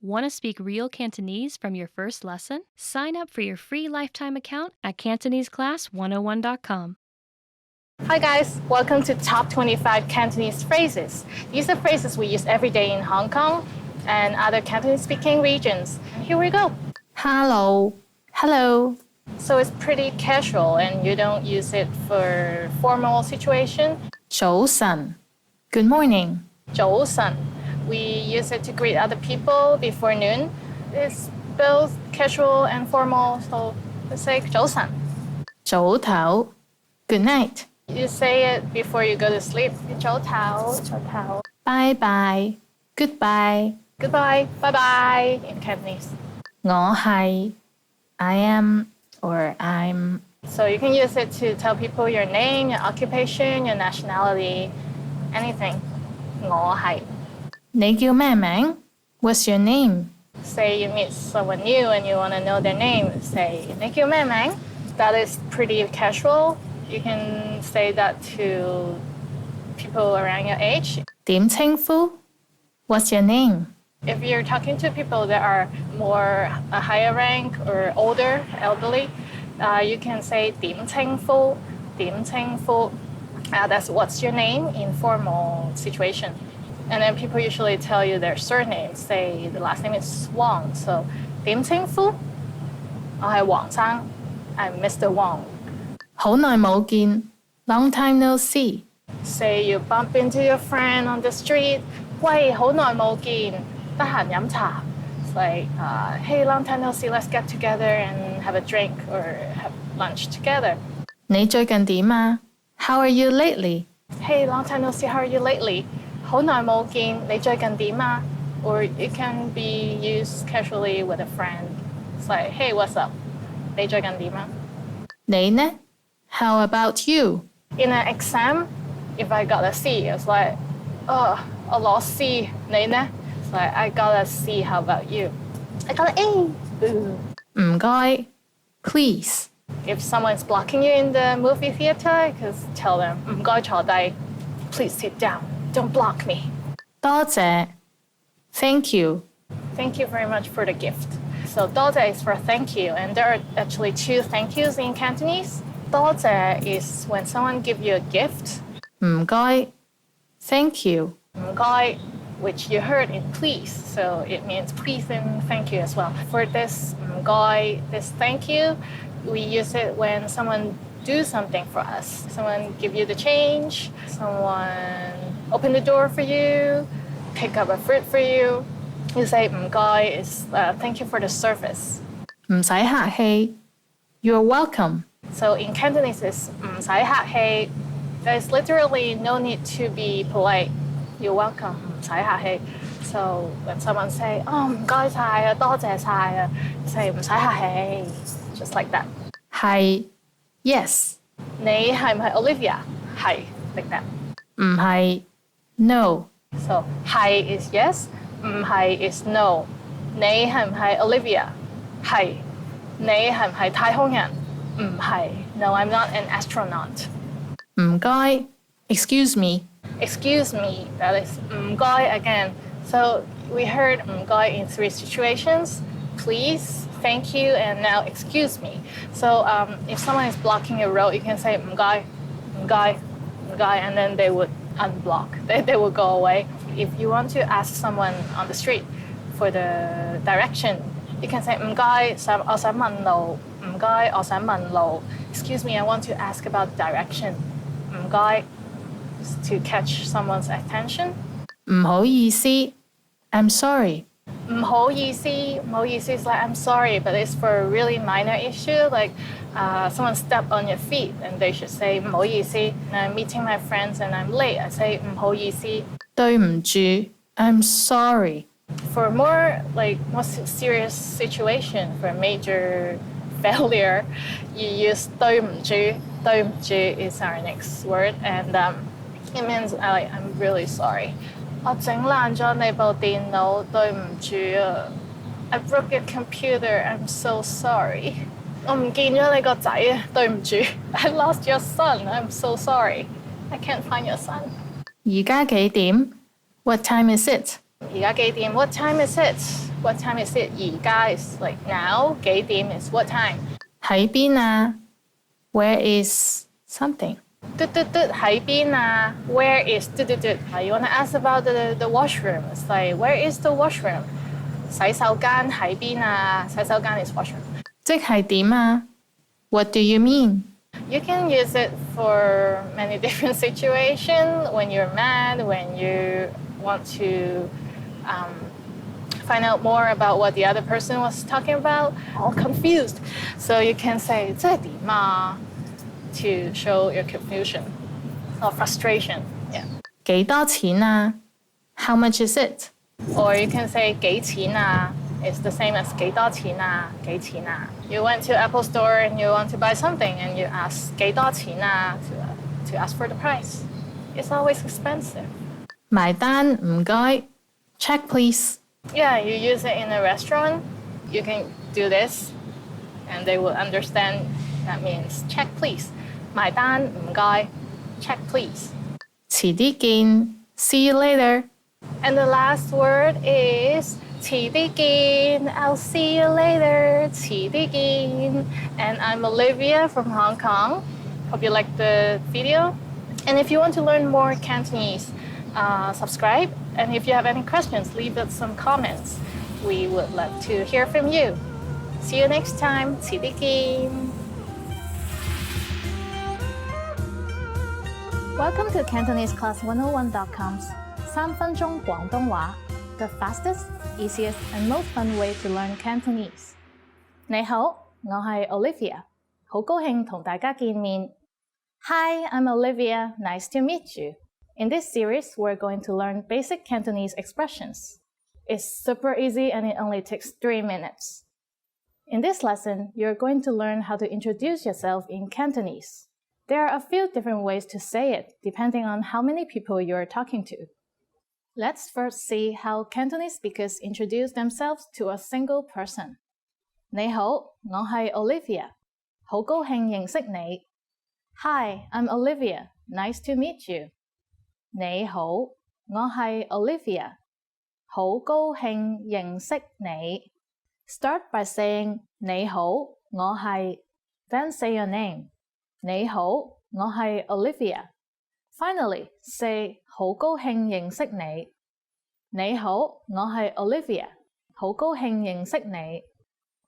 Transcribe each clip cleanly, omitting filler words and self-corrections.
Want to speak real Cantonese from your first lesson? Sign up for your free lifetime account at CantoneseClass101.com. Hi guys, welcome to Top 25 Cantonese Phrases. These are phrases we use every day in Hong Kong and other Cantonese-speaking regions. Here we go. Hello. Hello. So it's pretty casual and you don't use it for formal situation. 早晨. Good morning. 早晨. We use it to greet other people before noon. It's both casual and formal, so let's say 早晨. 早唞. Good night. You say it before you go to sleep. 早唞, 早唞. Bye bye. Goodbye. Goodbye, bye-bye in Cantonese. 我係 I am or I'm. So you can use it to tell people your name, your occupation, your nationality, anything. 我係. 你叫咩名? What's your name? Say you meet someone new and you want to know their name. Say 你叫咩名? That is pretty casual. You can say that to people around your age. 點稱呼? What's your name? If you're talking to people that are more a higher rank or older, elderly, you can say 點稱呼, 點稱呼. That's what's your name in formal situation. And then people usually tell you their surname. Say the last name is Wang. So 點稱呼? 我係黃生. I'm Mr. Wang. 好耐冇見. Long time no see. Say you bump into your friend on the street. 喂，好耐冇見. 得閒飲茶. It's like, hey, long time no see. Let's get together and have a drink or have lunch together. 你最近點啊? How are you lately? Hey, long time no see. How are you lately? 好耐冇見. 你最近點啊? Or it can be used casually with a friend. It's like, hey, what's up? 你最近點啊? 你呢? How about you? In an exam, if I got a C, it's like, oh, 我攞 C. 你呢? It's like, I got a C. How about you? I got an A. Boo. 唔該. Please. If someone's blocking you in the movie theater, just tell them, 唔該坐低. Please sit down. Don't block me. 多謝. Thank you. Thank you very much for the gift. So 多謝 is for thank you, and there are actually two thank yous in Cantonese. 多謝 is when someone gives you a gift. 唔該. Thank you. 唔該, which you heard in please, so it means please and thank you as well. For this 唔該, this thank you, we use it when someone do something for us. Someone give you the change, someone open the door for you, pick up a fruit for you. You say 唔該 is thank you for the service. 唔使客氣. You're welcome. So in Cantonese, it's 唔使客氣. There's literally no need to be polite. You're welcome. 唔使客氣. So when someone say, oh, 唔該晒啊, 多謝晒啊, say 唔使客氣. Just like that. 係. Yes. 你係唔係 Olivia? 係, like that. 唔係. No. So 係 is yes, 唔係 is no. 你係唔係 Olivia? 係. 你係唔係太空人? 唔係. No, I'm not an astronaut. 唔該. Excuse me. Excuse me, that is 唔該 again. So we heard 唔該 in three situations. Please, thank you, and now excuse me. So if someone is blocking your road, you can say 唔該, 唔該, 唔該, and then they would unblock. They will go away. If you want to ask someone on the street for the direction, you can say 唔該, 我想問路. 唔該, 我想問路. Excuse me, I want to ask about direction. 唔該, to catch someone's attention. 唔好意思. I'm sorry. 唔好意思, 唔好意思 is like I'm sorry, but it's for a really minor issue, like someone stepped on your feet and they should say 唔好意思. I'm meeting my friends and I'm late. I say 唔好意思. 對唔住. I'm sorry. For more more serious situation, for a major failure, you use 對唔住. 對唔住 is our next word, and it means I'm really sorry. 我整爛咗你部電腦，對唔住啊. I broke your computer. I'm so sorry. 我唔見咗你個仔啊，對唔住. I lost your son. I'm so sorry. I can't find your son. 而家幾點? What time is it? 而家幾點? What time is it? What time is it? 而家 is like now. 幾點 is what time. 喺邊啊？Where is something? 嘟嘟嘟喺邊啊 Where is 嘟嘟嘟 You want to ask about the washroom. It's like, where is the washroom? 洗手間喺邊啊洗手間 is washroom. 即係點啊？What do you mean? You can use it for many different situations. When you're mad, when you want to find out more about what the other person was talking about, all confused. So you can say 即係點啊 to show your confusion or frustration. Yeah. 幾多錢啊？How much is it? Or you can say 幾錢啊 It's the same as 幾多錢啊幾錢啊 You went to Apple Store and you want to buy something and you ask 幾多錢啊 to ask for the price. It's always expensive. 埋單唔該。Check please. Yeah, you use it in a restaurant. You can do this and they will understand. That means check please. 埋單唔該 Check please. 遲啲見。See you later. And the last word is 遲啲見 I'll see you later 遲啲見 And I'm Olivia from Hong Kong. Hope you liked the video. And if you want to learn more Cantonese, subscribe. And if you have any questions, leave us some comments. We would love to hear from you. See you next time. 遲啲見. Welcome to CantoneseClass101.com's 3分鐘廣東話 The fastest, easiest, and most fun way to learn Cantonese. 你好，我係 Olivia，好高興同大家見面。Hi, I'm Olivia. Nice to meet you. In this series, we're going to learn basic Cantonese expressions. It's super easy and it only takes 3 minutes. In this lesson, you're going to learn how to introduce yourself in Cantonese. There are a few different ways to say it, depending on how many people you're talking to. Let's first see how Cantonese speakers introduce themselves to a single person. 你好，我係 Olivia，好高興認識你。Hi, I'm Olivia. Nice to meet you. 你好，我係 Olivia，好高興認識你。Start by saying 你好，我係 then say your name. 你好，我係 Olivia. Finally, say 好高興認識你。你好，我係 Olivia. 好高興認識你。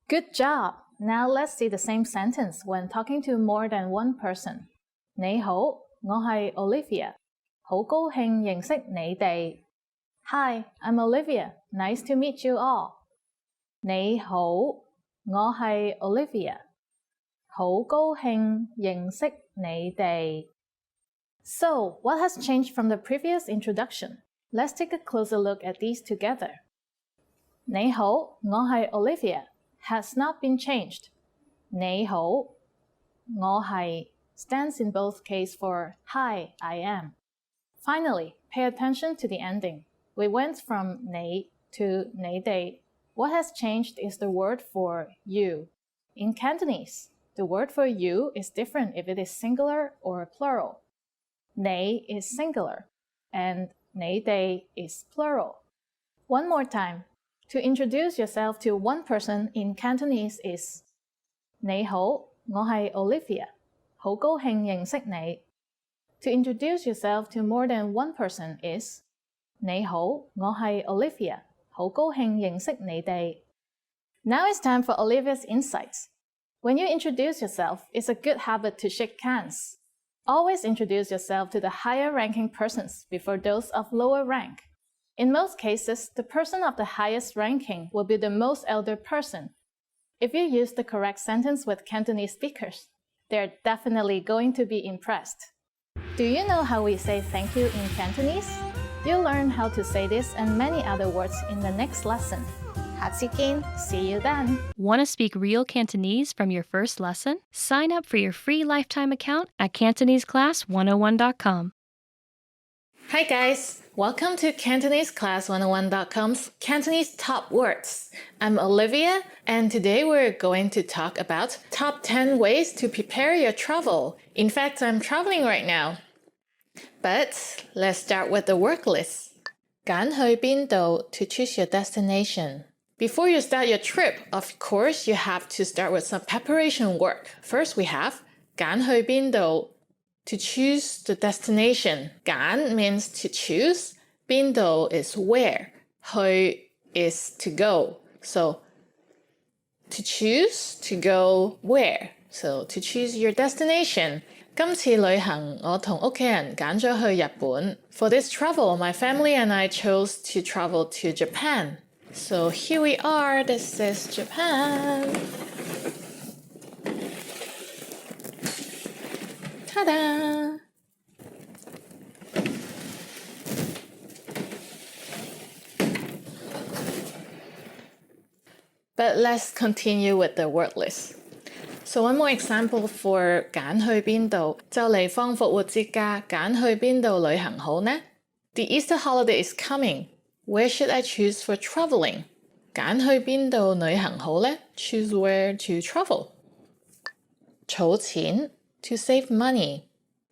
Good job! Now let's see the same sentence when talking to more than one person. 你好，我係 Olivia. 好高興認識你哋。Hi, I'm Olivia. Nice to meet you all. 你好，我係 Olivia. 好高興認識你哋。So, what has changed from the previous introduction? Let's take a closer look at these together. 你好，我係 Olivia has not been changed. 你好，我係 stands in both cases for Hi, I am. Finally, pay attention to the ending. We went from 你 to 你哋. What has changed is the word for you. In Cantonese, the word for you is different if it is singular or plural. 你 is singular, and 你哋 is plural. One more time. To introduce yourself to one person in Cantonese is 你好，我係 Olivia，好高興認識你。To introduce yourself to more than one person is 你好，我係 Olivia，好高興認識你哋。Now it's time for Olivia's insights. When you introduce yourself, it's a good habit to shake hands. Always introduce yourself to the higher-ranking persons before those of lower rank. In most cases, the person of the highest ranking will be the most elder person. If you use the correct sentence with Cantonese speakers, they're definitely going to be impressed. Do you know how we say thank you in Cantonese? You'll learn how to say this and many other words in the next lesson. 下次見, see you then. Want to speak real Cantonese from your first lesson? Sign up for your free lifetime account at CantoneseClass101.com. Hi guys! Welcome to CantoneseClass101.com's Cantonese Top Words. I'm Olivia, and today we're going to talk about top 10 ways to prepare your travel. In fact, I'm traveling right now. But let's start with the work list. 揀去邊度 to choose your destination. Before you start your trip, of course, you have to start with some preparation work. First, we have 揀去邊度 to choose the destination. 揀 means to choose. 邊度 is where. 去 is to go. So, to choose, to go where. So, to choose your destination. 今次旅行我同屋企人揀咗去日本. For this travel, my family and I chose to travel to Japan. So here we are, this is Japan. Ta-da! But let's continue with the word list. So one more example for 揀去邊度，就嚟放復活節假，揀去邊度旅行好呢？ The Easter holiday is coming. Where should I choose for traveling? 揀去邊度旅行好呢？ Choose where to travel. 儲錢 to save money.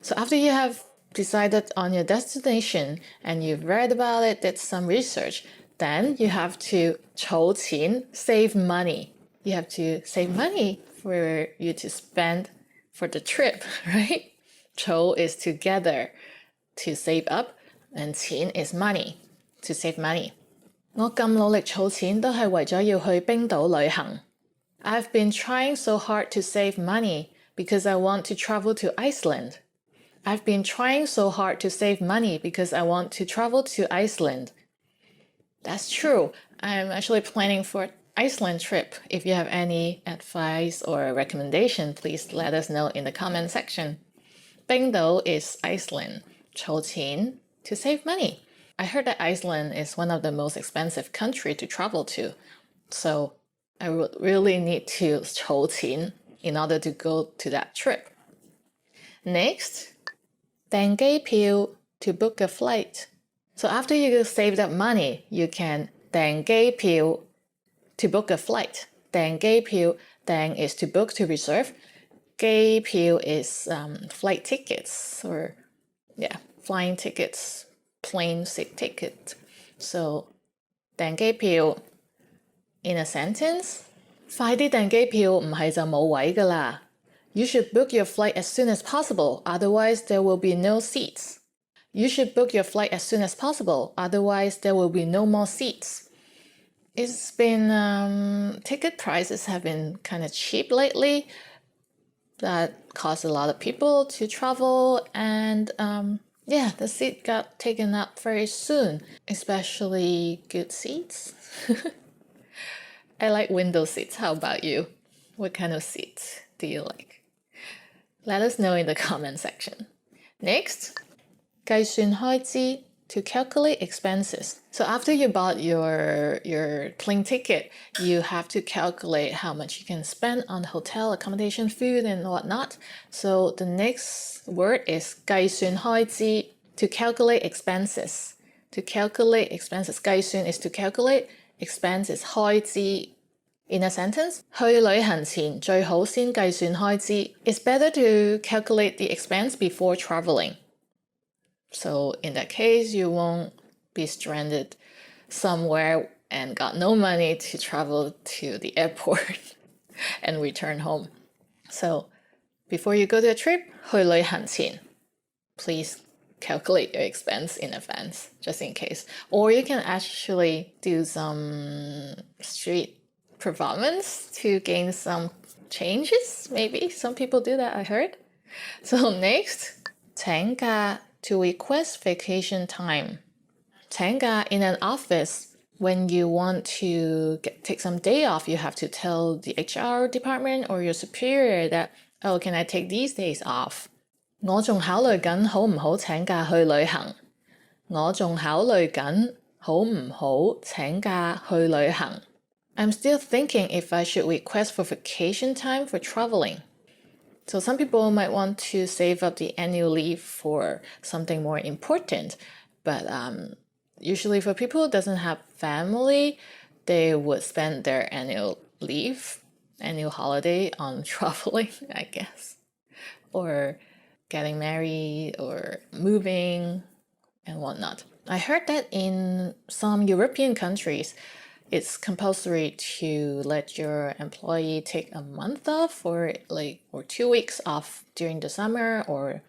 So after you have decided on your destination and you've read about it, did some research, then you have to 儲錢 save money. You have to save money for you to spend for the trip, right? 儲 is together to save up, and 錢 is money, to save money. 我咁努力儲錢都係為咗要去冰島旅行. I've been trying so hard to save money because I want to travel to Iceland. I've been trying so hard to save money because I want to travel to Iceland. That's true. I'm actually planning for Iceland trip. If you have any advice or recommendation, please let us know in the comment section. 冰島 is Iceland. 儲錢 to save money. I heard that Iceland is one of the most expensive country to travel to. So I would really need to 儲錢 in order to go to that trip. Next, 訂機票 to book a flight. So after you saved up money, you can 訂機票 to book a flight. 訂機票 訂 is to book, to reserve. 機票 is flight tickets or flying tickets, plane seat ticket. So 訂機票 in a sentence, 快啲訂機票唔係就冇位㗎啦. You should book your flight as soon as possible, otherwise there will be no seats. You should book your flight as soon as possible, otherwise there will be no more seats. It's been, ticket prices have been kind of cheap lately. That caused a lot of people to travel, and the seat got taken up very soon, especially good seats. I like window seats. How about you? What kind of seats do you like? Let us know in the comment section. Next, 計算開支 to calculate expenses. So after you bought your plane ticket, you have to calculate how much you can spend on hotel, accommodation, food, and whatnot. So the next word is 計算開支 to calculate expenses. To calculate expenses. 計算 is to calculate, expense is 開支. In a sentence, 去旅行前最好先計算開支. It's better to calculate the expense before traveling. So in that case, you won't be stranded somewhere and got no money to travel to the airport and return home. So before you go to a trip, 去旅行前, please calculate your expense in advance, just in case. Or you can actually do some street performance to gain some changes. Maybe some people do that, I heard. So next, 請假 to request vacation time. 請假 in an office, when you want to take some day off, you have to tell the HR department or your superior that, oh, can I take these days off? 我仲考慮緊好唔好請假去旅行. 我仲考慮緊好唔好請假去旅行. I'm still thinking if I should request for vacation time for traveling. So some people might want to save up the annual leave for something more important, but usually for people who doesn't have family, they would spend their annual leave, annual holiday on traveling, I guess, or getting married or moving and whatnot. I heard that in some European countries, it's compulsory to let your employee take a month off or 2 weeks off during the summer or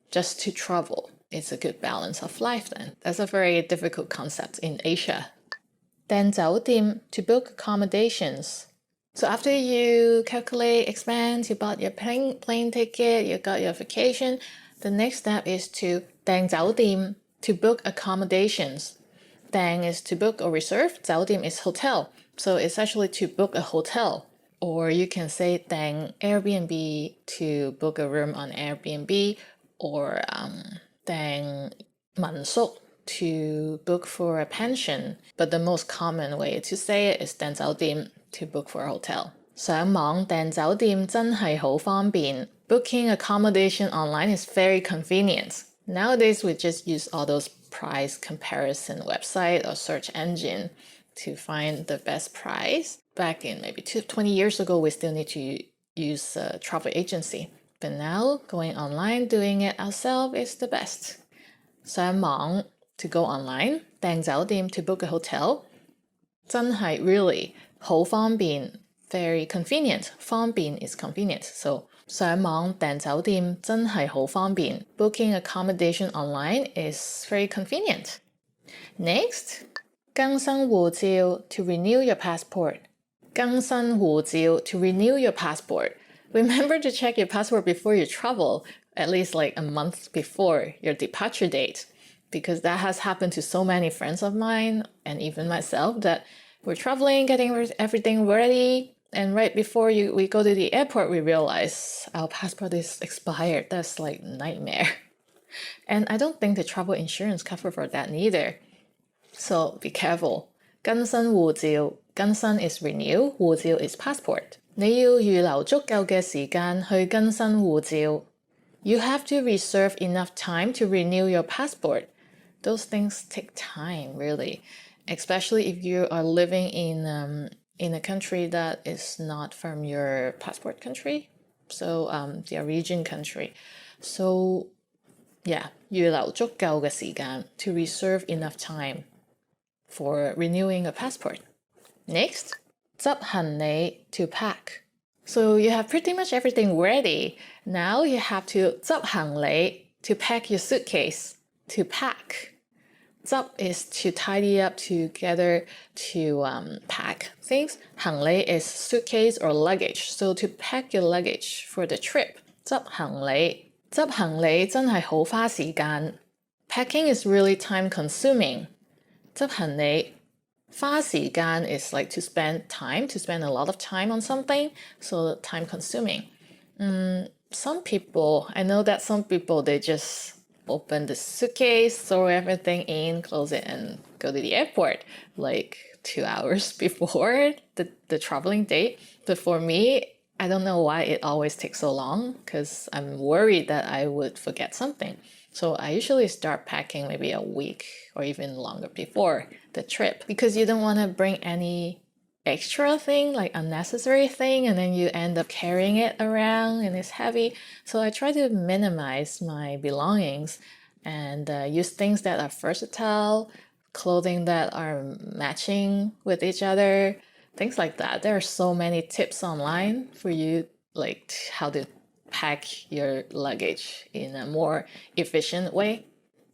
just to travel. It's a good balance of life then. That's a very difficult concept in Asia. 訂酒店 to book accommodations. So after you calculate expense, you bought your plane ticket, you got your vacation, the next step is to 訂酒店 to book accommodations. 訂 is to book or reserve, 酒店 is hotel. So it's actually to book a hotel. Or you can say 訂 Airbnb to book a room on Airbnb, or 訂民宿 to book for a pension. But the most common way to say it is 訂酒店 to book for a hotel. 上網訂酒店真係好方便. Booking accommodation online is very convenient. Nowadays, we just use all those price comparison website or search engine to find the best price. Back in maybe 20 years ago, we still need to use a travel agency. But now, going online, doing it ourselves is the best. 上網 to go online, 訂酒店 to book a hotel. 真係 really 好方便 very convenient. 方便 is convenient. So 上網訂酒店真係好方便. Booking accommodation online is very convenient. Next, 更新護照 to renew your passport. 更新護照 to renew your passport. Remember to check your passport before you travel, at least like a month before your departure date, because that has happened to so many friends of mine and even myself that we're traveling, getting everything ready, and right before we go to the airport, we realize our passport is expired. That's like a nightmare. And I don't think the travel insurance cover for that neither. So be careful. 更新護照, 更新 is renew, 護照 is passport. 你要預留足夠嘅時間去更新護照. You have to reserve enough time to renew your passport. Those things take time, really, especially if you are living in a country that is not from your passport country, so the origin country. So yeah, 預留足夠嘅時間 to reserve enough time for renewing a passport. Next, 執行李 to pack. So you have pretty much everything ready. Now you have to 執行李 to pack your suitcase, to pack. 執 is to tidy up together, to pack things. 行李 is suitcase or luggage. So to pack your luggage for the trip. 執行李. 執行李真係好花時間. Packing is really time consuming. 執行李花時間 is like to spend a lot of time on something, so time consuming. I know that some people, they just open the suitcase, throw everything in, close it, and go to the airport like 2 hours before the traveling date. But for me, I don't know why it always takes so long, because I'm worried that I would forget something. So I usually start packing maybe a week or even longer before the trip, because you don't want to bring any extra thing, like unnecessary thing, and then you end up carrying it around and it's heavy. So I try to minimize my belongings and use things that are versatile, clothing that are matching with each other, things like that. There are so many tips online for you, like how to pack your luggage in a more efficient way.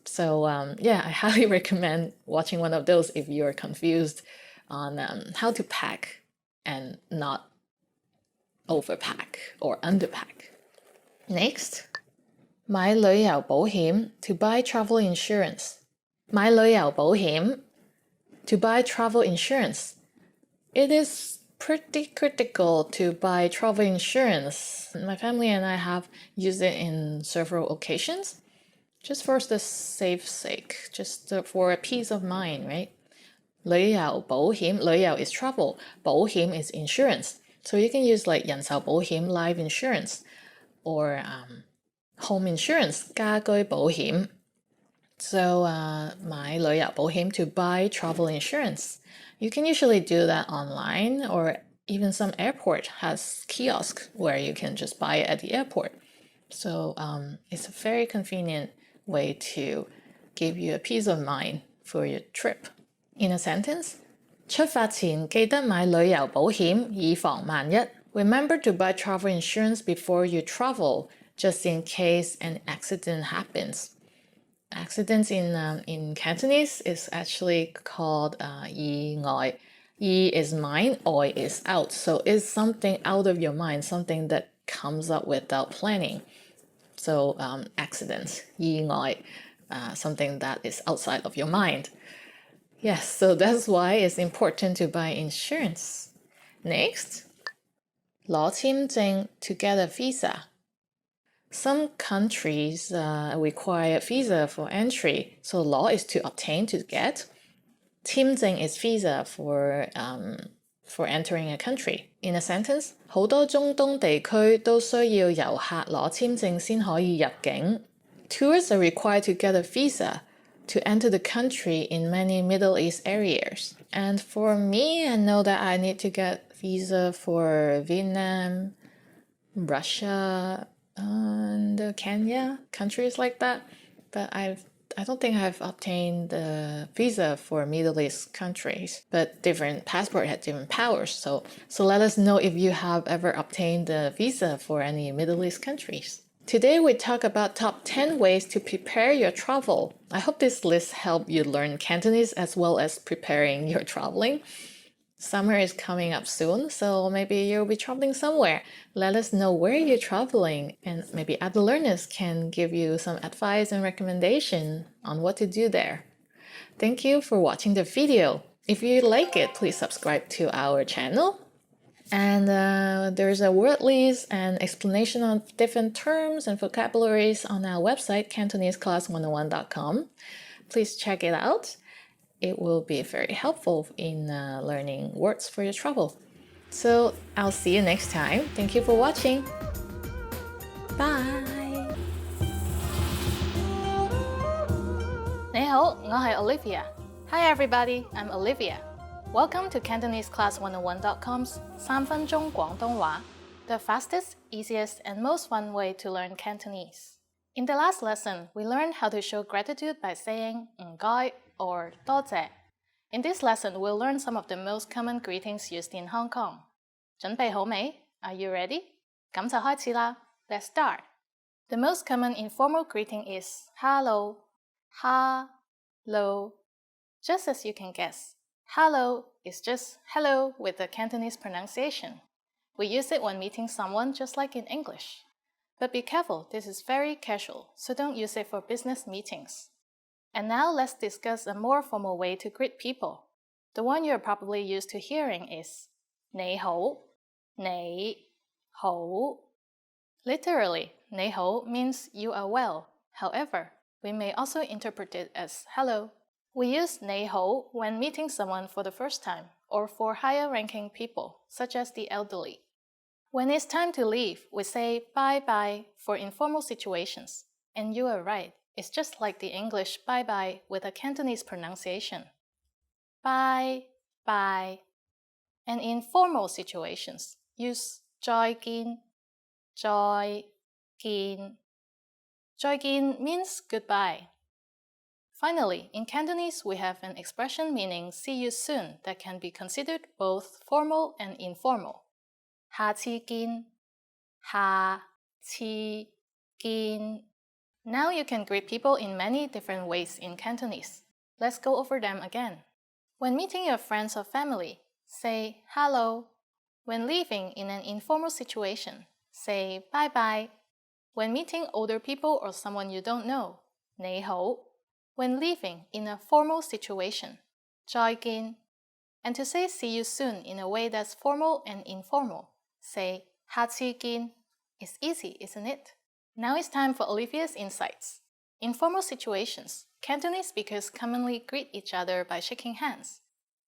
So yeah, I highly recommend watching one of those if you're confused on how to pack and not overpack or underpack. Next, 買旅遊保險 to buy travel insurance. 買旅遊保險 to buy travel insurance. It is pretty critical to buy travel insurance. My family and I have used it in several occasions, just for the safe sake, just for a peace of mind, right? 旅遊保險, 旅遊 is travel, 保險 is insurance. So you can use like 人壽保險, life insurance, or home insurance, 家居保險. So 買旅遊保險 to buy travel insurance. You can usually do that online, or even some airport has kiosks where you can just buy it at the airport. So it's a very convenient way to give you a peace of mind for your trip. In a sentence, 出發前記得買旅遊保險，以防萬一。Remember to buy travel insurance before you travel, just in case an accident happens. Accidents in Cantonese is actually called 意外. Yi is mind, oi is out. So it's something out of your mind, something that comes up without planning. So accidents, 意外, something that is outside of your mind. Yes, so that's why it's important to buy insurance. Next, 攞簽證 to get a visa. Some countries require visa for entry, so law is to obtain, to get. 簽證 is visa for entering a country. In a sentence, 好多中東地區都需要遊客攞簽證先可以入境. Tourists are required to get a visa to enter the country in many Middle East areas. And for me, I know that I need to get visa for Vietnam, Russia, and Kenya, countries like that. But I don't think I've obtained the visa for Middle East countries. But different passport had different powers. So let us know if you have ever obtained the visa for any Middle East countries. Today we talk about top 10 ways to prepare your travel. I hope this list helped you learn Cantonese as well as preparing your traveling. Summer is coming up soon, so maybe you'll be traveling somewhere. Let us know where you're traveling, and maybe other learners can give you some advice and recommendation on what to do there. Thank you for watching the video. If you like it, please subscribe to our channel. And there's a word list and explanation of different terms and vocabularies on our website, CantoneseClass101.com. Please check it out. It will be very helpful in learning words for your travel. So I'll see you next time. Thank you for watching. Bye. 你好，我係 Olivia. Hi everybody, I'm Olivia. Welcome to CantoneseClass101.com's 3分鐘廣東話, the fastest, easiest, and most fun way to learn Cantonese. In the last lesson, we learned how to show gratitude by saying 唔該 or 多謝. In this lesson, we'll learn some of the most common greetings used in Hong Kong. 準備好未? Are you ready? 咁就開始啦. Let's start. The most common informal greeting is hello, ha-lo. Just as you can guess, hello is just hello with the Cantonese pronunciation. We use it when meeting someone just like in English. But be careful, this is very casual, so don't use it for business meetings. And now let's discuss a more formal way to greet people. The one you're probably used to hearing is 你好, 你好. Literally, 你好 means you are well. However, we may also interpret it as hello. We use 你好 when meeting someone for the first time or for higher-ranking people, such as the elderly. When it's time to leave, we say bye-bye for informal situations. And you are right, it's just like the English bye-bye with a Cantonese pronunciation. Bye-bye. And in formal situations, use 再見, 再見. 再見 means goodbye. Finally, in Cantonese, we have an expression meaning see you soon that can be considered both formal and informal. 下次見, 下次見. Now you can greet people in many different ways in Cantonese. Let's go over them again. When meeting your friends or family, say hello. When leaving in an informal situation, say bye-bye. When meeting older people or someone you don't know, 你好. When leaving in a formal situation, 再見. And to say see you soon in a way that's formal and informal, say 下次見. It's easy, isn't it? Now it's time for Olivia's insights. In formal situations, Cantonese speakers commonly greet each other by shaking hands.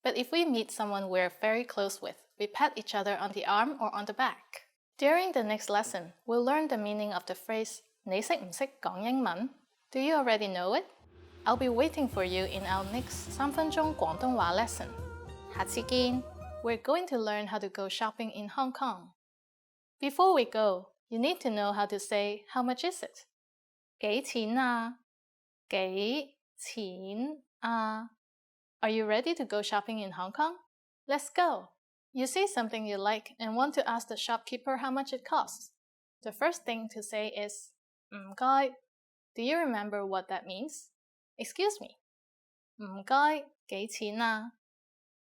But if we meet someone we're very close with, we pat each other on the arm or on the back. During the next lesson, we'll learn the meaning of the phrase 你識唔識講英文? Do you already know it? I'll be waiting for you in our next 3分鐘廣東話 lesson. 下次見! We're going to learn how to go shopping in Hong Kong. Before we go, you need to know how to say how much is it? 幾錢啊? 幾錢啊? Are you ready to go shopping in Hong Kong? Let's go. You see something you like and want to ask the shopkeeper how much it costs. The first thing to say is 唔該. Do you remember what that means? Excuse me. 唔該，幾錢啊？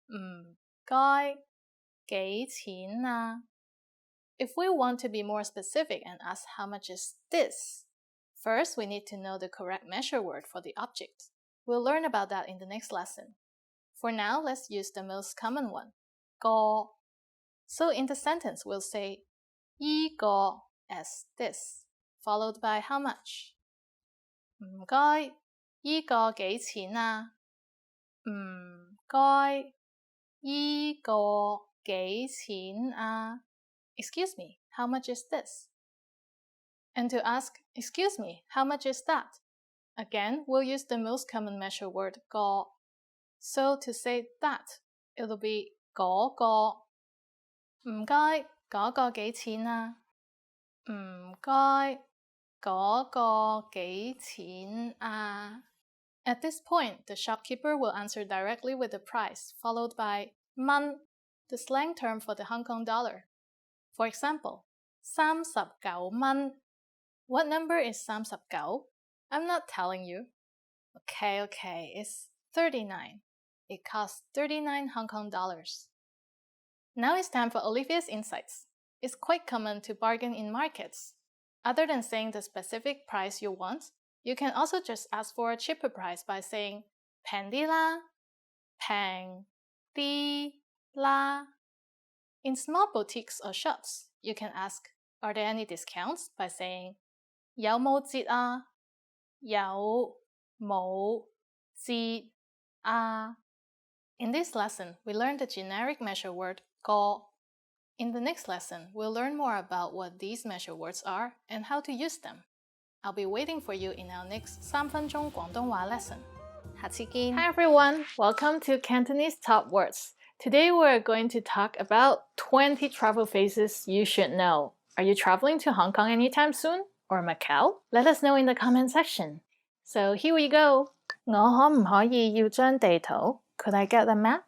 唔該，幾錢啊？ If we want to be more specific and ask how much is this, first we need to know the correct measure word for the object. We'll learn about that in the next lesson. For now, let's use the most common one, 個. So in the sentence, we'll say 依個 as this, followed by how much. 唔該，依個幾錢啊？唔該，依個幾錢啊？ Excuse me, how much is this? And to ask, excuse me, how much is that? Again, we'll use the most common measure word, 個. So to say that, it'll be 嗰個。唔該，嗰個幾錢啊？唔該，嗰個幾錢啊？ At this point, the shopkeeper will answer directly with the price, followed by 蚊, the slang term for the Hong Kong dollar. For example, 39蚊. What number is 39? I'm not telling you. Okay, it's 39. It costs 39 Hong Kong dollars. Now it's time for Olivia's insights. It's quite common to bargain in markets. Other than saying the specific price you want, you can also just ask for a cheaper price by saying 平啲啦, 平啲啦. In small boutiques or shops, you can ask, are there any discounts? By saying 有冇折啊？有冇折啊？ In this lesson, we learned the generic measure word 個. In the next lesson, we'll learn more about what these measure words are and how to use them. I'll be waiting for you in our next 3分鐘廣東話 lesson. 下次見. Hi everyone, welcome to Cantonese Top Words. Today we're going to talk about 20 travel phrases you should know. Are you traveling to Hong Kong anytime soon? Or Macau? Let us know in the comment section. So here we go. 我可唔可以要張地圖? Could I get a map?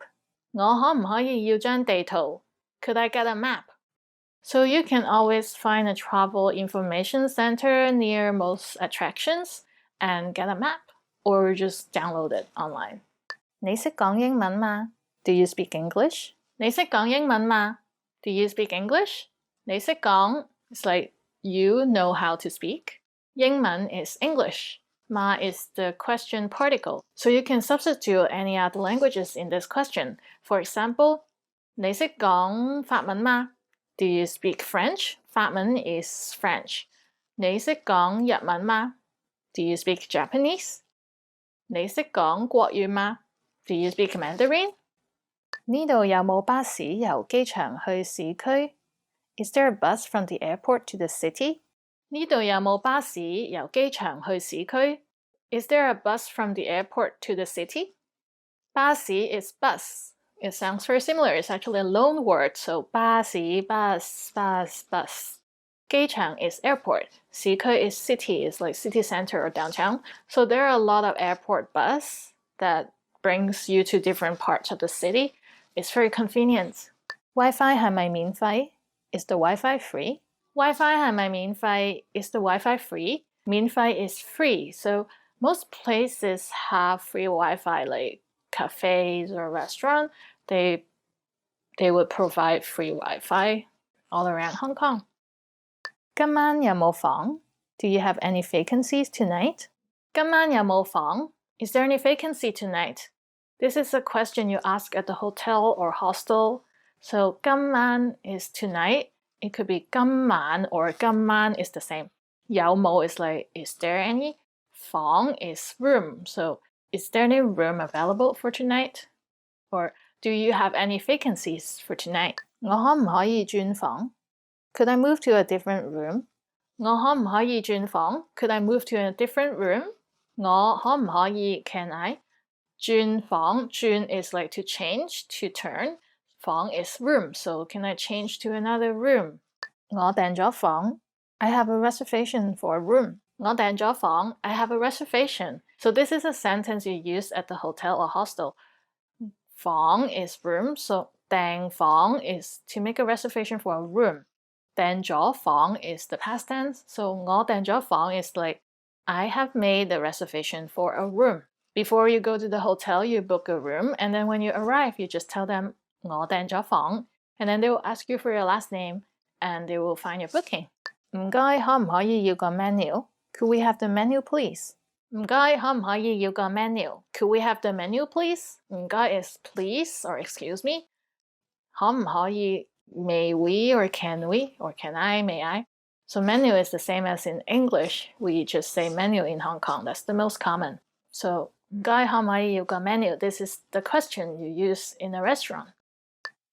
我可唔可以要張地圖? Could I get a map? So you can always find a travel information center near most attractions and get a map, or just download it online. 你識講英文嗎? Do you speak English? 你識講英文嗎? Do you speak English? 你識講 it's like you know how to speak. 英文 is English. Ma is the question particle. So you can substitute any other languages in this question. For example, 你識講法文嗎? Do you speak French? 法文 is French. 你識講日文嗎? Do you speak Japanese? 你識講國語嗎? Do you speak Mandarin? 呢度有冇巴士由機場去市區? Is there a bus from the airport to the city? 呢度有冇巴士由機場去市區? Is there a bus from the airport to the city? 巴士 is bus. It sounds very similar. It's actually a loan word. So 巴士, bus. 機場 is airport. 市區 is city. It's like city center or downtown. So there are a lot of airport bus that brings you to different parts of the city. It's very convenient. Wi-Fi 係咪免費? Is the Wi-Fi free? Wi-Fi 係咪免費? Is the Wi-Fi free? 免費 is free. So most places have free Wi-Fi, like cafes or restaurants. They would provide free Wi-Fi all around Hong Kong. 今晚有冇房? Do you have any vacancies tonight? 今晚有冇房? Is there any vacancy tonight? This is a question you ask at the hotel or hostel. So 今晚 is tonight. It could be 今晚 or 今晚 is the same. 有冇 is like, is there any? 房 is room. So is there any room available for tonight? Or do you have any vacancies for tonight? 我可唔可以轉房? Could I move to a different room? 我可唔可以轉房? Could I move to a different room? 我可唔可以 can I? 轉房 轉 is like to change, to turn. 房 is room, so can I change to another room? 我訂咗房. I have a reservation for a room. 我訂咗房. I have a reservation. So this is a sentence you use at the hotel or hostel. 房 is room, so 訂房 is to make a reservation for a room. 訂咗房 is the past tense, so 我訂咗房 is like I have made the reservation for a room. Before you go to the hotel, you book a room, and then when you arrive, you just tell them 我訂咗房, and then they will ask you for your last name, and they will find your booking. 唔該，可唔可以要個 menu? Could we have the menu, please? 唔該，可唔可以要個 menu? Could we have the menu, please? 唔該 is please or excuse me. 可唔可以 may we or can we or can I, may I? So menu is the same as in English. We just say menu in Hong Kong. That's the most common. So 唔該，可唔可以要個 menu? This is the question you use in a restaurant.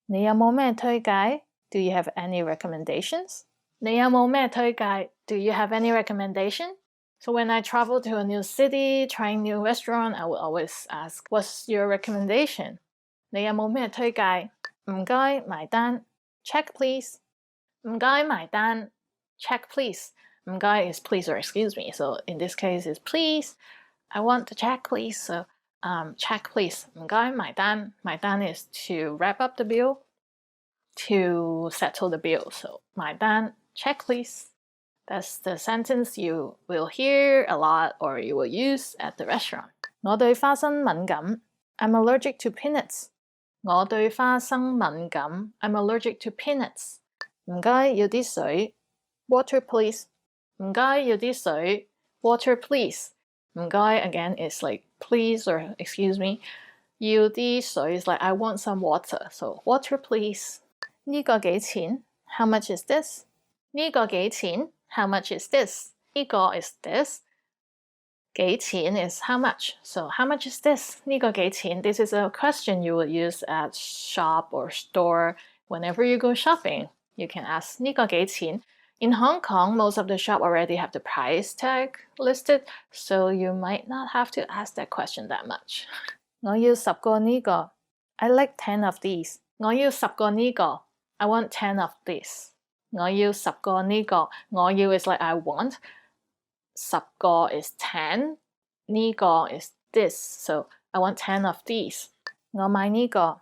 你有冇咩推介? Do you have any recommendations? 你有冇咩推介? Do you have any recommendation? So when I travel to a new city, trying new restaurant, I will always ask, what's your recommendation? 你有冇咩推介? 唔該，埋單. Check please. 唔該，埋單. Check please. 唔該 is please or excuse me. So in this case is please. I want to check please. So check please. 唔該，埋單. 埋單 is to wrap up the bill, to settle the bill. So 埋單. Check please. That's the sentence you will hear a lot or you will use at the restaurant. 我對花生敏感. I'm allergic to peanuts. 我對花生敏感. I'm allergic to peanuts. 唔該，要啲水. Water please. 唔該，要啲水. Water please. 唔該 again is like please or excuse me. 要啲水 is like I want some water. So water please. 呢個幾錢? How much is this? 呢個幾錢? How much is this? 呢個 is this. 幾錢 is how much. So how much is this? 呢個幾錢? This is a question you will use at shop or store. Whenever you go shopping, you can ask 呢個幾錢? In Hong Kong, most of the shop already have the price tag listed, so you might not have to ask that question that much. 我要10個呢個. I like 10 of these. 我要10個呢個. I want 10 of this. 我要10個呢個. 我要 is like I want. 10個 is 10. 呢個 is this. So I want 10 of these. 我買呢個.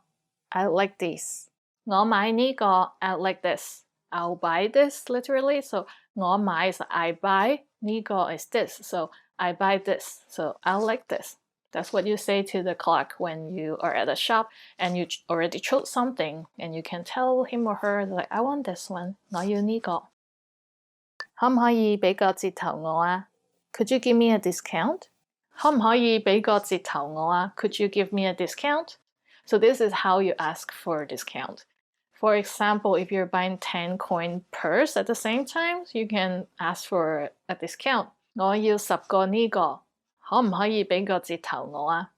I like these. 我買呢個. I like this. I'll buy this literally. So 我買 is I buy. 呢個 is this. So I buy this. So I'll like this. That's what you say to the clerk when you are at a shop and you already chose something and you can tell him or her like I want this one. 我要呢個. 可唔可以俾個折頭我啊? Could you give me a discount? 可唔可以俾個折頭我啊? Could you give me a discount? So this is how you ask for a discount. For example, if you're buying 10 coin purse at the same time, you can ask for a discount. 我要10個呢個. 可唔可以俾個折頭我啊?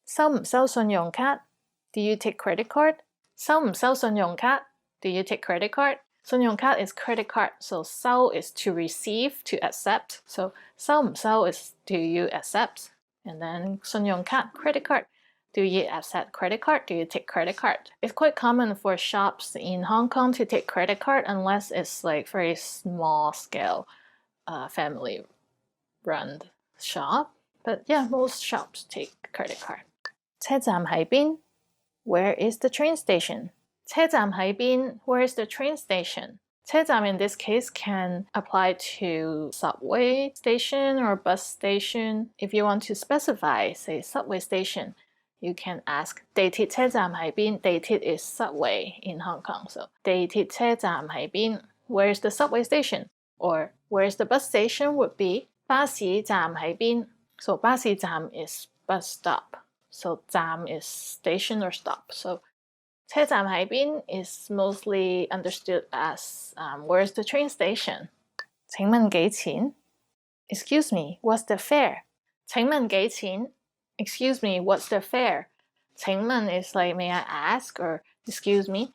收唔收信用卡? Do you take credit card? 收唔收信用卡? Do you take credit card? 信用卡 is credit card, so 收 is to receive, to accept. So 收唔收 is do you accept? And then 信用卡, credit card. Do you accept credit card? Do you take credit card? It's quite common for shops in Hong Kong to take credit card unless it's like very small scale family run shop. But yeah, most shops take credit card. 車站喺邊? Where is the train station? 車站喺邊? Where is the train station? 車站 in this case can apply to subway station or bus station. If you want to specify, say subway station, you can ask 地鐵車站喺邊? 地鐵 is subway in Hong Kong. So 地鐵車站喺邊? Where's the subway station? Or where's the bus station would be 巴士站喺邊? So 巴士站 is bus stop. So 站 is station or stop. So 車站喺邊 is mostly understood as where's the train station? 請問幾錢? Excuse me, what's the fare? 請問幾錢? Excuse me, what's the fare? 請問 is like may I ask or excuse me.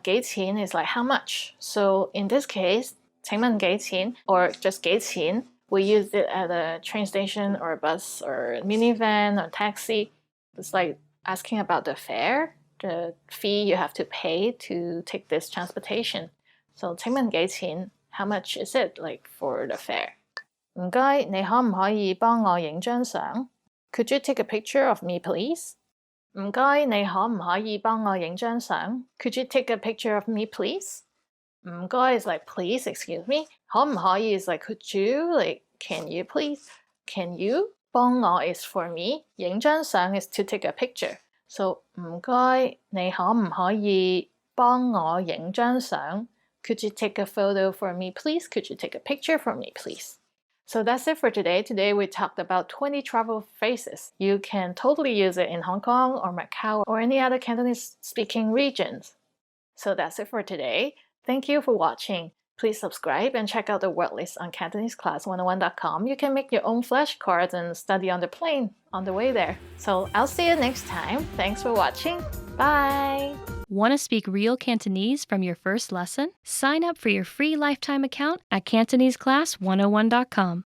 幾錢 is like how much. So in this case, 請問幾錢 or just 幾錢, we use it at a train station or a bus or a minivan or taxi. It's like asking about the fare, the fee you have to pay to take this transportation. So 請問幾錢? How much is it like for the fare? 唔該，你可唔可以幫我影張相? Could you take a picture of me, please? 唔該，你可唔可以幫我影張相 ？Could you take a picture of me, please? 唔該 is like please, excuse me. 可唔可以 is like could you, like can you please? Can you? 幫我 is for me. 影張相 is to take a picture. So 唔該，你可唔可以幫我影張相 ？Could you take a photo for me, please? Could you take a picture for me, please? So that's it for today. Today we talked about 20 travel phrases. You can totally use it in Hong Kong or Macau or any other Cantonese speaking regions. So that's it for today. Thank you for watching. Please subscribe and check out the word list on CantoneseClass101.com. You can make your own flashcards and study on the plane on the way there. So I'll see you next time. Thanks for watching. Bye! Want to speak real Cantonese from your first lesson? Sign up for your free lifetime account at CantoneseClass101.com.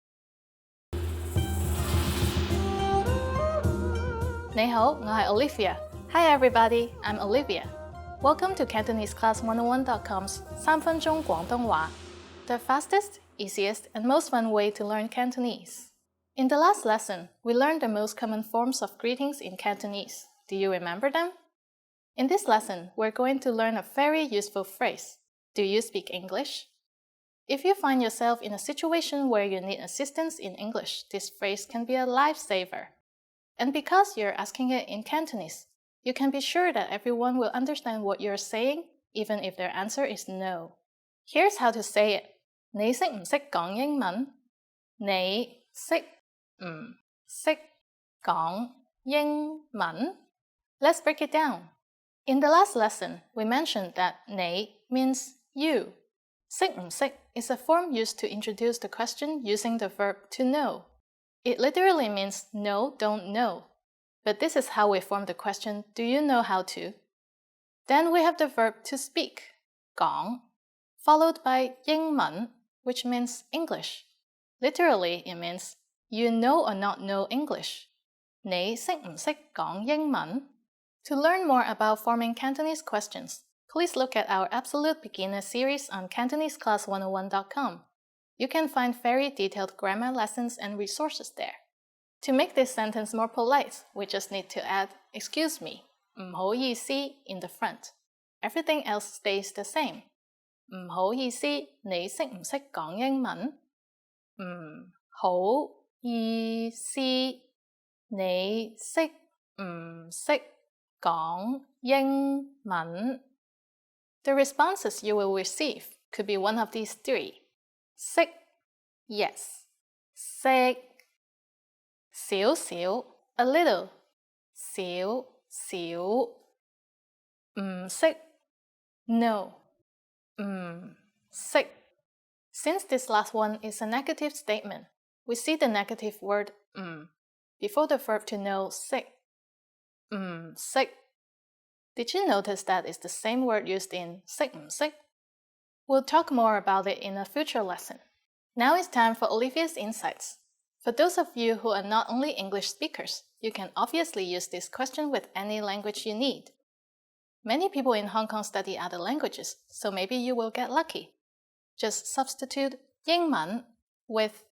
你好，我係 Olivia. Hi everybody, I'm Olivia. Welcome to CantoneseClass101.com's 3分鐘廣東話, the fastest, easiest, and most fun way to learn Cantonese. In the last lesson, we learned the most common forms of greetings in Cantonese. Do you remember them? In this lesson, we're going to learn a very useful phrase. Do you speak English? If you find yourself in a situation where you need assistance in English, this phrase can be a lifesaver. And because you're asking it in Cantonese, you can be sure that everyone will understand what you're saying, even if their answer is no. Here's how to say it. 你識唔識講英文？你識唔識講英文？ Let's break it down. In the last lesson, we mentioned that 你 means you. 識唔識 is a form used to introduce the question using the verb to know. It literally means no, don't know. But this is how we form the question, do you know how to? Then we have the verb to speak, 講, followed by 英文, which means English. Literally, it means you know or not know English. 你識唔識講英文? To learn more about forming Cantonese questions, please look at our Absolute Beginner series on CantoneseClass101.com. You can find very detailed grammar lessons and resources there. To make this sentence more polite, we just need to add excuse me, 唔好意思 in the front. Everything else stays the same. 唔好意思，你識唔識講英文？唔好意思，你識唔識講英文？ The responses you will receive could be one of these three. 識 yes. 識少少 a little. 少少唔識 no. 唔識 Since this last one is a negative statement, we see the negative word 唔 before the verb to know 識 唔識 Did you notice that it's the same word used in 識唔識? We'll talk more about it in a future lesson. Now it's time for Olivia's insights. For those of you who are not only English speakers, you can obviously use this question with any language you need. Many people in Hong Kong study other languages, so maybe you will get lucky. Just substitute 英文 with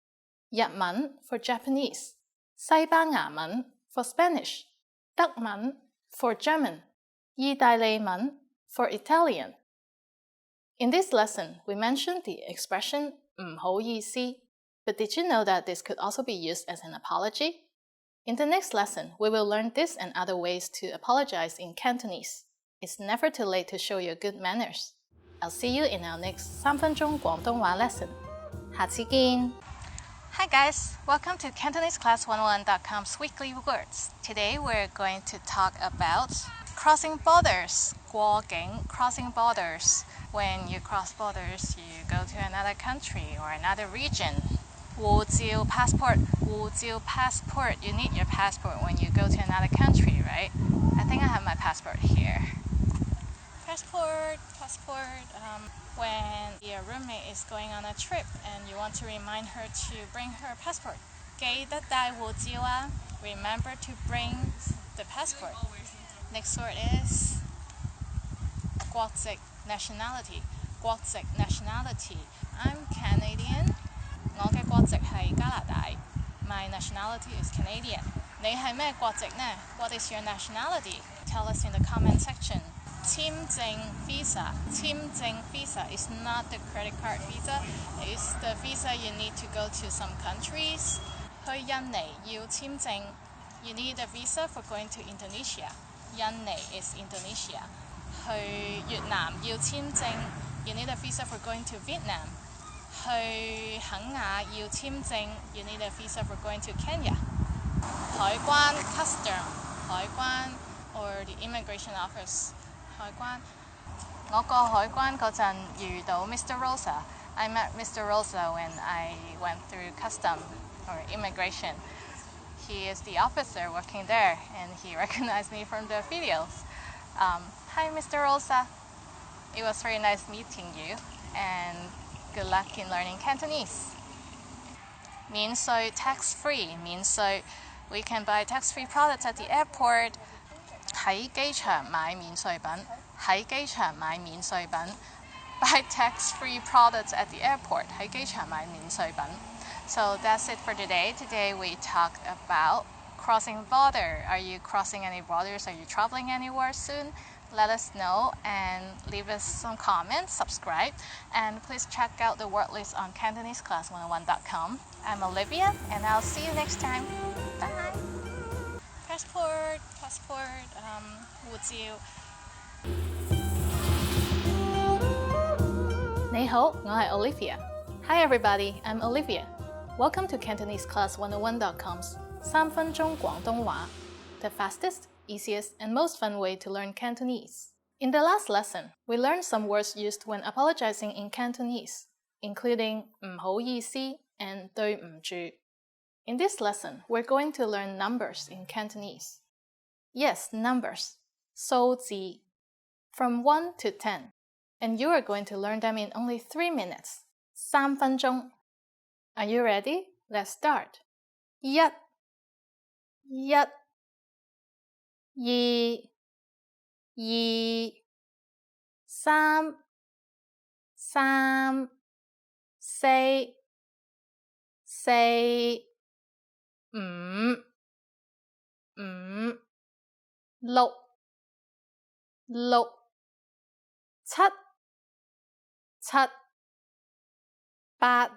日文 for Japanese, 西班牙文 for Spanish, 德文 for German, 意大利文 for Italian. In this lesson, we mentioned the expression 唔好意思, but did you know that this could also be used as an apology? In the next lesson, we will learn this and other ways to apologize in Cantonese. It's never too late to show your good manners. I'll see you in our next 3分鐘廣東話 lesson. 下次見! Hi guys, welcome to CantoneseClass101.com's weekly words. Today we're going to talk about crossing borders. 過境 crossing borders. When you cross borders, you go to another country or another region. 護照 passport. 護照 passport. You need your passport when you go to another country, right? I think I have my passport here. Passport. When your roommate is going on a trip and you want to remind her to bring her passport. 記得帶護照啊. Remember to bring the passport. Next word is 國籍 nationality. 國籍 nationality. I'm Canadian. 我嘅國籍係加拿大. My nationality is Canadian. 你係咩國籍呢？ What is your nationality? Tell us in the comment section. 簽證 visa. 簽證 visa is not the credit card visa. It's the visa you need to go to some countries. 去印尼要簽證 You need a visa for going to Indonesia. 印尼 is Indonesia. 去越南要簽證 You need a visa for going to Vietnam. 去肯亞要簽證 You need a visa for going to Kenya. 海關 custom 海關 or the immigration office 海關。我過海關嗰陣遇到 Mr. Rosa. I met Mr. Rosa when I went through custom or immigration. He is the officer working there and he recognized me from the videos. Hi Mr. Rosa. It was very nice meeting you and good luck in learning Cantonese. 免稅 tax-free 免稅 We can buy tax-free products at the airport. 喺機場買免稅品喺機場買免稅品 Buy tax-free products at the airport. 喺機場買免稅品 So that's it for today. Today we talked about crossing border. Are you crossing any borders? Are you traveling anywhere soon? Let us know and leave us some comments, subscribe, and please check out the word list on CantoneseClass101.com. I'm Olivia, and I'll see you next time. Bye! Passport, 護照。你好，我係 Olivia. Hi everybody, I'm Olivia. Welcome to CantoneseClass101.com's 3分鐘廣東話, the fastest, easiest, and most fun way to learn Cantonese. In the last lesson, we learned some words used when apologizing in Cantonese, including 唔好意思 and 對唔住. In this lesson, we're going to learn numbers in Cantonese. Yes, numbers, 數字, from 1 to 10, and you are going to learn them in only 3 minutes. 3分鐘. Are you ready? Let's start. 一 二 三 四 五 六 七 八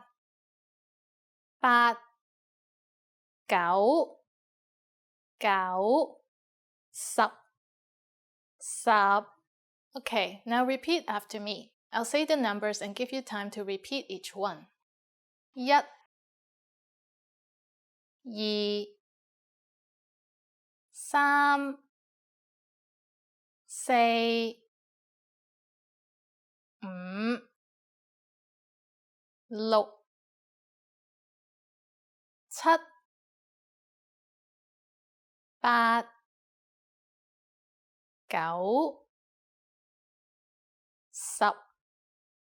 九 十 Okay, now repeat after me. I'll say the numbers and give you time to repeat each one. 一 二 三 四 五 六 七 八 九 10.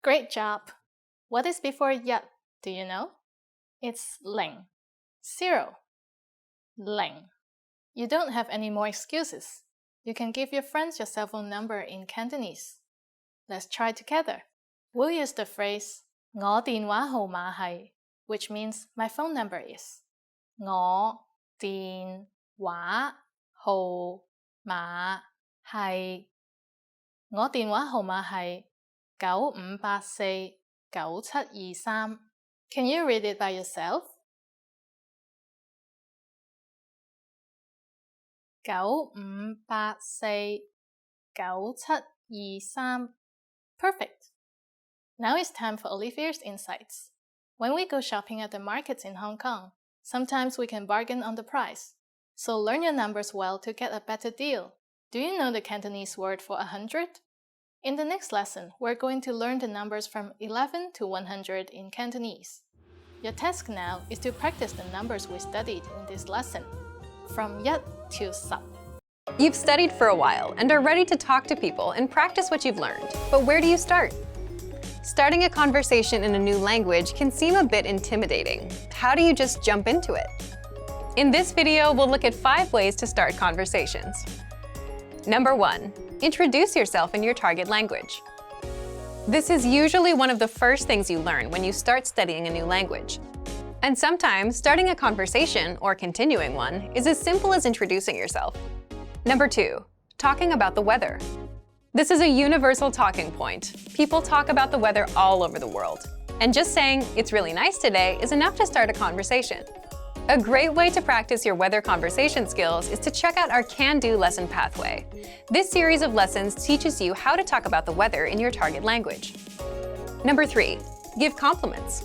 Great job! What is before 一? Do you know? It's 零 0 零. You don't have any more excuses. You can give your friends your cell phone number in Cantonese. Let's try together. We'll use the phrase 我電話號碼係, which means my phone number is. 我電話號碼係. 我電話號碼係95849723. Can you read it by yourself? 95849723. Perfect! Now it's time for Olivia's insights. When we go shopping at the markets in Hong Kong, sometimes we can bargain on the price. So learn your numbers well to get a better deal. Do you know the Cantonese word for 100? In the next lesson, we're going to learn the numbers from 11 to 100 in Cantonese. Your task now is to practice the numbers we studied in this lesson, from 一 to 10. You've studied for a while and are ready to talk to people and practice what you've learned. But where do you start? Starting a conversation in a new language can seem a bit intimidating. How do you just jump into it? In this video, we'll look at 5 ways to start conversations. Number 1. Introduce yourself in your target language. This is usually one of the first things you learn when you start studying a new language. And sometimes starting a conversation or continuing one is as simple as introducing yourself. Number 2, talking about the weather. This is a universal talking point. People talk about the weather all over the world. And just saying, "It's really nice today," is enough to start a conversation. A great way to practice your weather conversation skills is to check out our Can-Do lesson pathway. This series of lessons teaches you how to talk about the weather in your target language. Number 3, give compliments.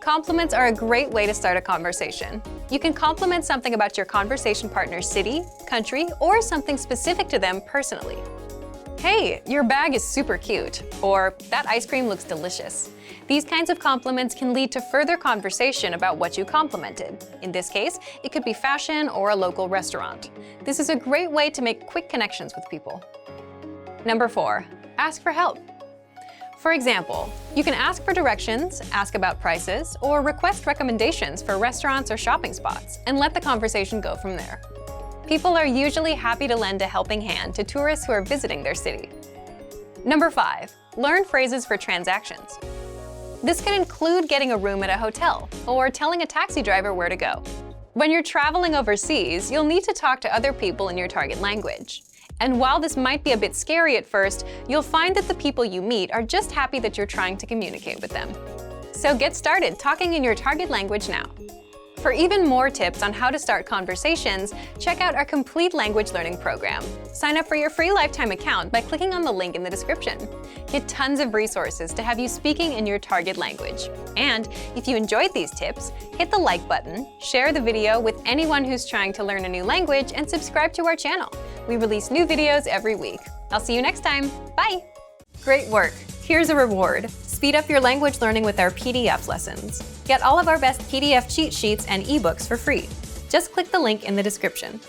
Compliments are a great way to start a conversation. You can compliment something about your conversation partner's city, country, or something specific to them personally. "Hey, your bag is super cute," or "That ice cream looks delicious." These kinds of compliments can lead to further conversation about what you complimented. In this case, it could be fashion or a local restaurant. This is a great way to make quick connections with people. Number 4, ask for help. For example, you can ask for directions, ask about prices, or request recommendations for restaurants or shopping spots, and let the conversation go from there. People are usually happy to lend a helping hand to tourists who are visiting their city. Number 5, learn phrases for transactions. This can include getting a room at a hotel or telling a taxi driver where to go. When you're traveling overseas, you'll need to talk to other people in your target language. And while this might be a bit scary at first, you'll find that the people you meet are just happy that you're trying to communicate with them. So get started talking in your target language now. For even more tips on how to start conversations, check out our complete language learning program. Sign up for your free lifetime account by clicking on the link in the description. Get tons of resources to have you speaking in your target language. And if you enjoyed these tips, hit the like button, share the video with anyone who's trying to learn a new language, and subscribe to our channel. We release new videos every week. I'll see you next time. Bye! Great work! Here's a reward. Speed up your language learning with our PDF lessons. Get all of our best PDF cheat sheets and ebooks for free. Just click the link in the description.